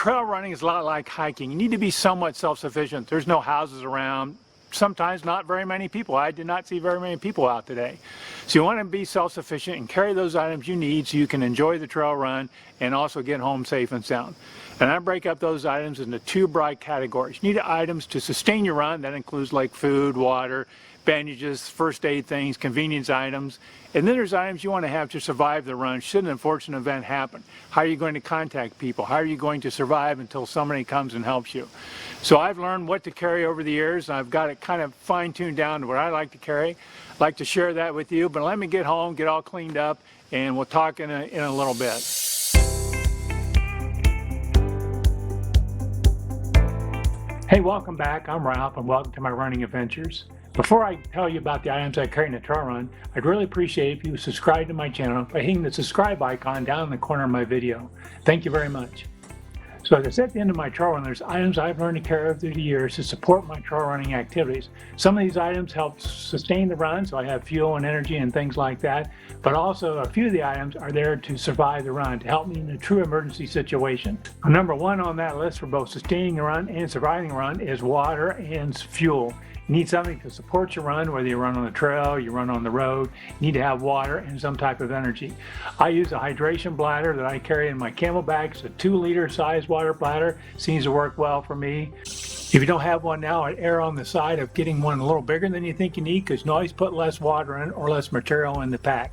trail running is a lot like hiking. You need to be somewhat self-sufficient. There's no houses around. Sometimes not very many people. I did not see very many people out today. So you want to be self-sufficient and carry those items you need so you can enjoy the trail run and also get home safe and sound. And I break up those items into two broad categories. You need items to sustain your run. That includes like food, water, bandages, first aid things, convenience items. And then there's items you want to have to survive the run should an unfortunate event happen. How are you going to contact people? How are you going to survive until somebody comes and helps you? So I've learned what to carry over the years. I've got it kind of fine-tuned down to what I like to carry. I'd like to share that with you, but let me get home, get all cleaned up, and we'll talk in a little bit. Hey, welcome back. I'm Ralph, and welcome to my running adventures. Before I tell you about the items I carry in a trail run, I'd really appreciate if you subscribe to my channel by hitting the subscribe icon down in the corner of my video. Thank you very much. So as I said at the end of my trail run, there's items I've learned to carry through the years to support my trail running activities. Some of these items help sustain the run, so I have fuel and energy and things like that, but also a few of the items are there to survive the run, to help me in a true emergency situation. Number one on that list for both sustaining the run and surviving the run is water and fuel. You need something to support your run, whether you run on the trail, you run on the road. You need to have water and some type of energy. I use a hydration bladder that I carry in my CamelBak. It's a 2-liter size water bladder. Seems to work well for me. If you don't have one now, I'd err on the side of getting one a little bigger than you think you need, because you can always put less water in or less material in the pack.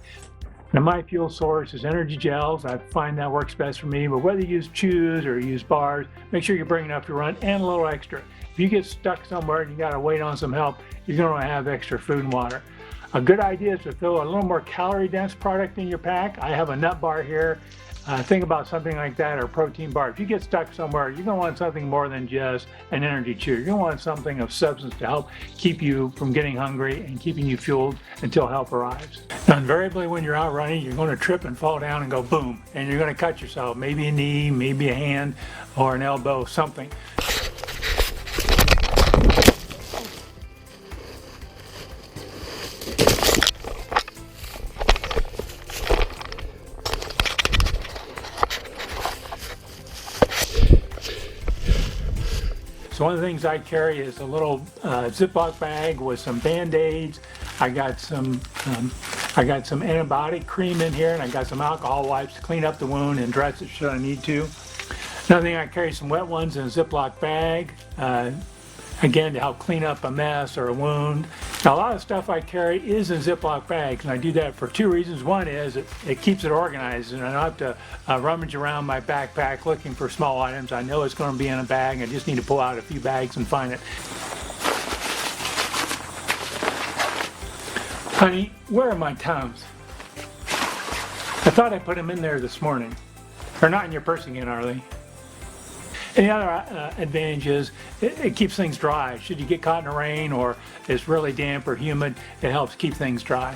Now my fuel source is energy gels. I find that works best for me, but whether you use chews or use bars, make sure you're bringing up your run and a little extra. If you get stuck somewhere and you got to wait on some help, you're going to have extra food and water. A good idea is to throw a little more calorie dense product in your pack. I have a nut bar here. Think about something like that, or a protein bar. If you get stuck somewhere, you're going to want something more than just an energy chew. You're going to want something of substance to help keep you from getting hungry and keeping you fueled until help arrives. Now, invariably when you're out running, you're going to trip and fall down and go boom, and you're going to cut yourself, maybe a knee, maybe a hand, or an elbow, something. So one of the things I carry is a little Ziploc bag with some Band-Aids. I got some antibiotic cream in here, and I got some alcohol wipes to clean up the wound and dress it should I need to. Another thing, I carry some wet ones in a Ziploc bag, again to help clean up a mess or a wound. Now a lot of stuff I carry is in Ziploc bags, and I do that for two reasons. One is it keeps it organized, and I don't have to rummage around my backpack looking for small items. I know it's going to be in a bag. I just need to pull out a few bags and find it. Honey, where are my Tums? I thought I put them in there this morning. They're not in your purse again, are they? And the other advantage is it keeps things dry. Should you get caught in the rain or it's really damp or humid, it helps keep things dry.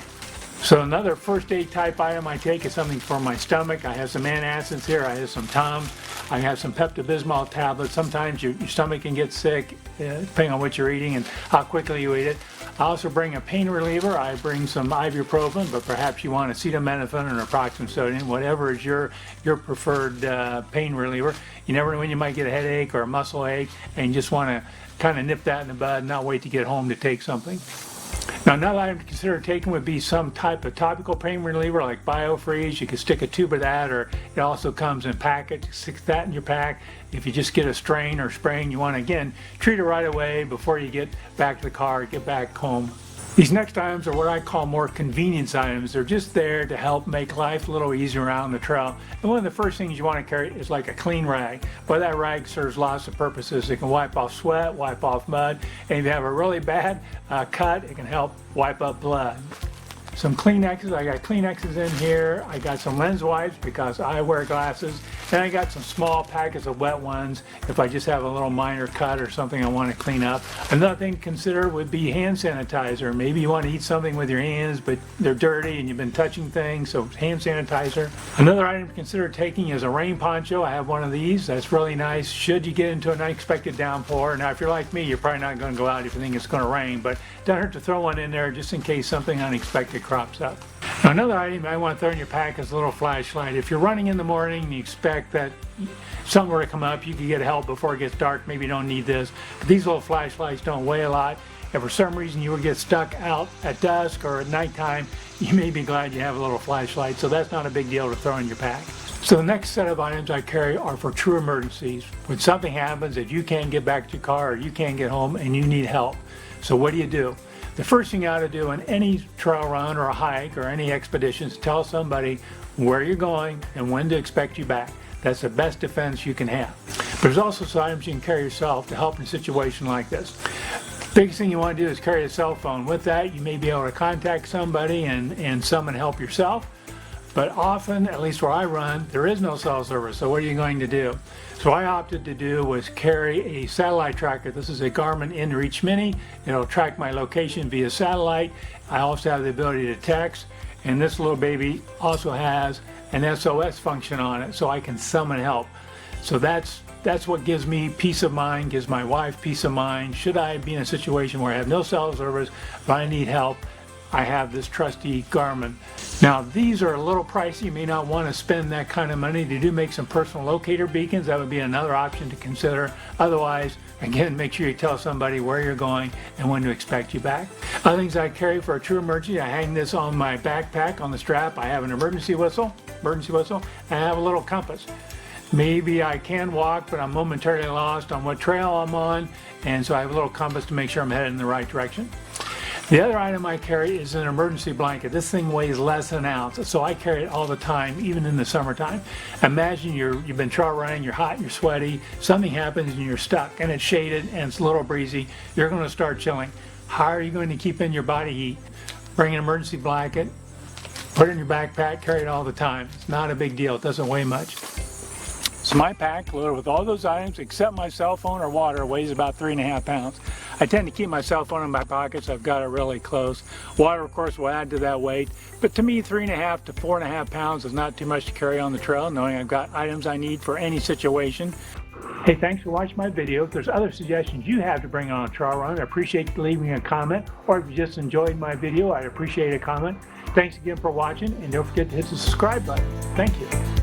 So another first aid type item I take is something for my stomach. I have some antacids here. I have some Tums. I have some Pepto-Bismol tablets. Sometimes your stomach can get sick depending on what you're eating and how quickly you eat it. I also bring a pain reliever. I bring some ibuprofen, but perhaps you want acetaminophen or naproxen sodium, whatever is your preferred pain reliever. You never know when you might get a headache or a muscle ache, and you just want to kind of nip that in the bud and not wait to get home to take something. Now, another item to consider taking would be some type of topical pain reliever like BioFreeze. You can stick a tube of that, or it also comes in packets. Stick that in your pack. If you just get a strain or spraying, you want to, again, treat it right away before you get back to the car, get back home. These next items are what I call more convenience items. They're just there to help make life a little easier around the trail. And one of the first things you want to carry is like a clean rag. But that rag serves lots of purposes. It can wipe off sweat, wipe off mud, and if you have a really bad cut, it can help wipe up blood. Some Kleenexes. I got Kleenexes in here. I got some lens wipes because I wear glasses. And I got some small packets of wet ones if I just have a little minor cut or something I want to clean up. Another thing to consider would be hand sanitizer. Maybe you want to eat something with your hands, but they're dirty and you've been touching things, so hand sanitizer. Another item to consider taking is a rain poncho. I have one of these. That's really nice should you get into an unexpected downpour. Now, if you're like me, you're probably not going to go out if you think it's going to rain, but it doesn't hurt to throw one in there just in case something unexpected crops up. Now, another item you might want to throw in your pack is a little flashlight. If you're running in the morning and you expect that something were to come up, you can get help before it gets dark. Maybe you don't need this. But these little flashlights don't weigh a lot. If for some reason you would get stuck out at dusk or at nighttime, you may be glad you have a little flashlight. So that's not a big deal to throw in your pack. So the next set of items I carry are for true emergencies. When something happens, if you can't get back to your car or you can't get home and you need help. So what do? The first thing you ought to do in any trail run or a hike or any expedition is tell somebody where you're going and when to expect you back. That's the best defense you can have. But there's also some items you can carry yourself to help in a situation like this. Biggest thing you want to do is carry a cell phone. With that, you may be able to contact somebody and summon help yourself. But often, at least where I run, there is no cell service. So what are you going to do? So what I opted to do was carry a satellite tracker. This is a Garmin InReach Mini. It'll track my location via satellite. I also have the ability to text. And this little baby also has an SOS function on it, so I can summon help. So that's what gives me peace of mind, gives my wife peace of mind. Should I be in a situation where I have no cell service, but I need help, I have this trusty Garmin. Now, these are a little pricey. You may not want to spend that kind of money. They do make some personal locator beacons. That would be another option to consider. Otherwise, again, make sure you tell somebody where you're going and when to expect you back. Other things I carry for a true emergency, I hang this on my backpack on the strap. I have an emergency whistle, and I have a little compass. Maybe I can walk, but I'm momentarily lost on what trail I'm on, and so I have a little compass to make sure I'm headed in the right direction. The other item I carry is an emergency blanket. This thing weighs less than an ounce, so I carry it all the time, even in the summertime. Imagine you've been trail running, you're hot, you're sweaty, something happens and you're stuck, and it's shaded and it's a little breezy. You're going to start chilling. How are you going to keep in your body heat? Bring an emergency blanket, put it in your backpack, carry it all the time. It's not a big deal. It doesn't weigh much. So my pack, loaded with all those items except my cell phone or water, weighs about 3.5 pounds. I tend to keep my cell phone in my pocket, so I've got it really close. Water, of course, will add to that weight. But to me, 3.5 to 4.5 pounds is not too much to carry on the trail, knowing I've got items I need for any situation. Hey, thanks for watching my video. If there's other suggestions you have to bring on a trail run, I appreciate you leaving a comment. Or if you just enjoyed my video, I'd appreciate a comment. Thanks again for watching, and don't forget to hit the subscribe button. Thank you.